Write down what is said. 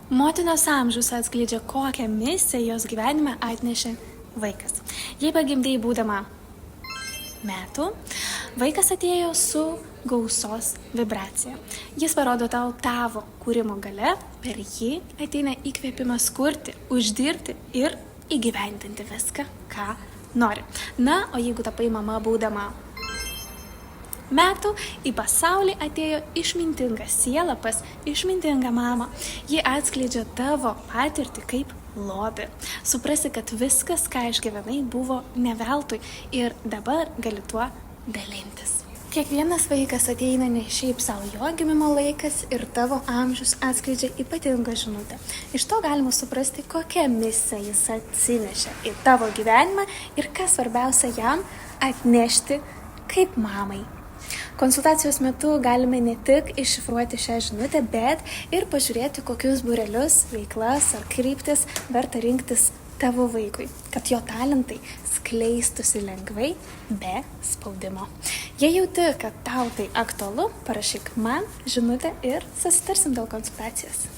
Motinos amžius atskleidžia, kokią misiją jos gyvenime atnešė vaikas. Jei pagimdėjai būdama metų, vaikas atėjo su gausos vibracija. Jis parodo tau tavo kūrimo gale, per jį ateina įkvėpimas kurti, uždirbti ir įgyvendinti viską, ką nori. Na, o jeigu tapai mama būdama metų, į pasaulį atėjo išmintinga siela pas išmintingą mamą. Ji atskleidžia tavo patirtį kaip lobį. Suprasi, kad viskas, ką išgyvenai, buvo ne veltui ir dabar gali tuo dalintis. Kiekvienas vaikas ateina ne šiaip savo, jo gimimo laikas ir tavo amžius atskleidžia ypatingą žinutę. Iš to galima suprasti, kokią misiją jis atsinešė į tavo gyvenimą ir kas svarbiausia jam atnešti kaip mamai. Konsultacijos metu galime ne tik iššifruoti šią žinutę, bet ir pažiūrėti, kokius būrelius, veiklas ar kryptis verta rinktis tavo vaikui, kad jo talentai skleistųsi lengvai, be spaudimo. Jei jauti, kad tau tai aktualu, parašyk man žinutę ir susitarsim dėl konsultacijos.